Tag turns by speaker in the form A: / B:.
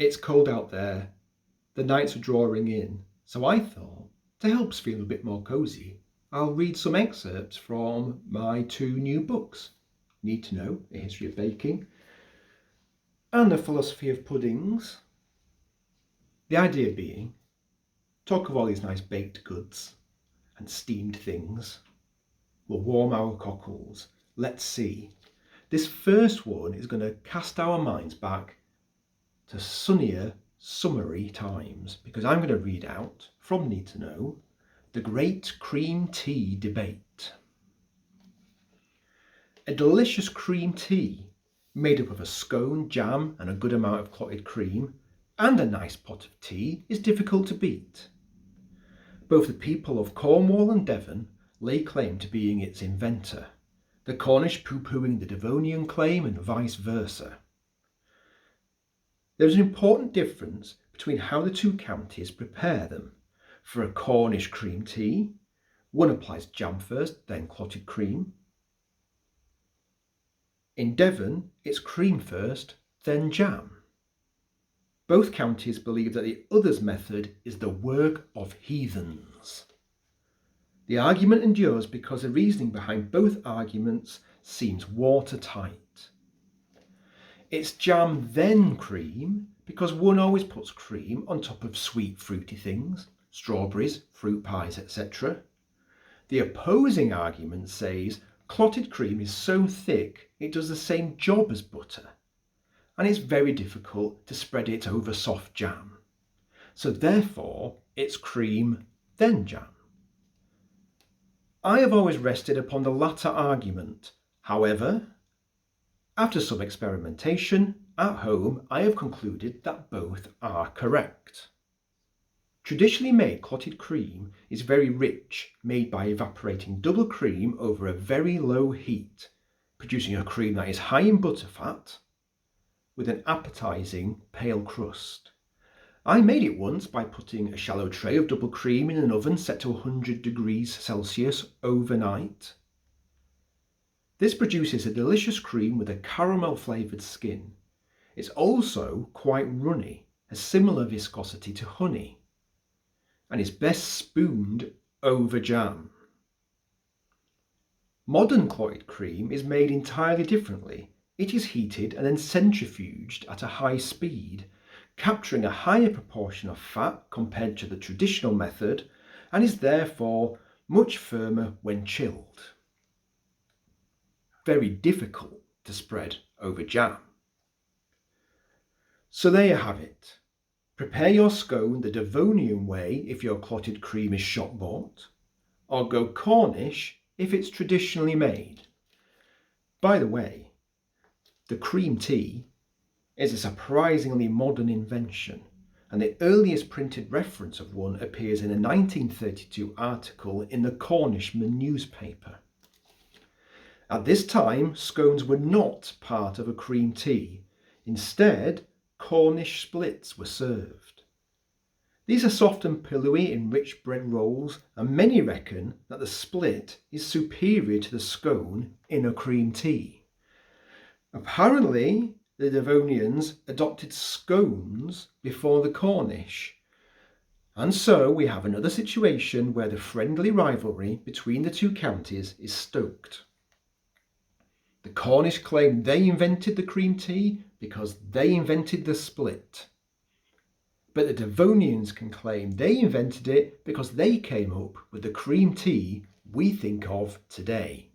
A: It's cold out there. The nights are drawing in. So I thought, to help us feel a bit more cosy, I'll read some excerpts from my two new books, Need to Know, A History of Baking, and A Philosophy of Puddings. The idea being, talk of all these nice baked goods and steamed things. We'll warm our cockles. Let's see. This first one is going to cast our minds back to sunnier, summery times, because I'm going to read out from Need to Know, The Great Cream Tea Debate. A delicious cream tea made up of a scone, jam and a good amount of clotted cream and a nice pot of tea is difficult to beat. Both the people of Cornwall and Devon lay claim to being its inventor, the Cornish pooh-poohing the Devonian claim and vice versa. There is an important difference between how the two counties prepare them. For a Cornish cream tea, one applies jam first, then clotted cream. In Devon, it's cream first, then jam. Both counties believe that the other's method is the work of heathens. The argument endures because the reasoning behind both arguments seems watertight. It's jam then cream because one always puts cream on top of sweet fruity things, strawberries, fruit pies, etc. The opposing argument says clotted cream is so thick it does the same job as butter, and it's very difficult to spread it over soft jam. So therefore, it's cream then jam. I have always rested upon the latter argument. However, after some experimentation at home, I have concluded that both are correct. Traditionally made clotted cream is very rich, made by evaporating double cream over a very low heat, producing a cream that is high in butterfat with an appetizing pale crust. I made it once by putting a shallow tray of double cream in an oven set to 100 degrees Celsius overnight. This produces a delicious cream with a caramel flavoured skin. It's also quite runny, a similar viscosity to honey, and is best spooned over jam. Modern clotted cream is made entirely differently. It is heated and then centrifuged at a high speed, capturing a higher proportion of fat compared to the traditional method, and is therefore much firmer when chilled. Very difficult to spread over jam. So there you have it. Prepare your scone the Devonian way if your clotted cream is shop bought, or go Cornish if it's traditionally made. By the way, the cream tea is a surprisingly modern invention, and the earliest printed reference of one appears in a 1932 article in the Cornishman newspaper. At this time, scones were not part of a cream tea. Instead, Cornish splits were served. These are soft and pillowy in rich bread rolls, and many reckon that the split is superior to the scone in a cream tea. Apparently, the Devonians adopted scones before the Cornish, and so we have another situation where the friendly rivalry between the two counties is stoked. The Cornish claim they invented the cream tea because they invented the split. But the Devonians can claim they invented it because they came up with the cream tea we think of today.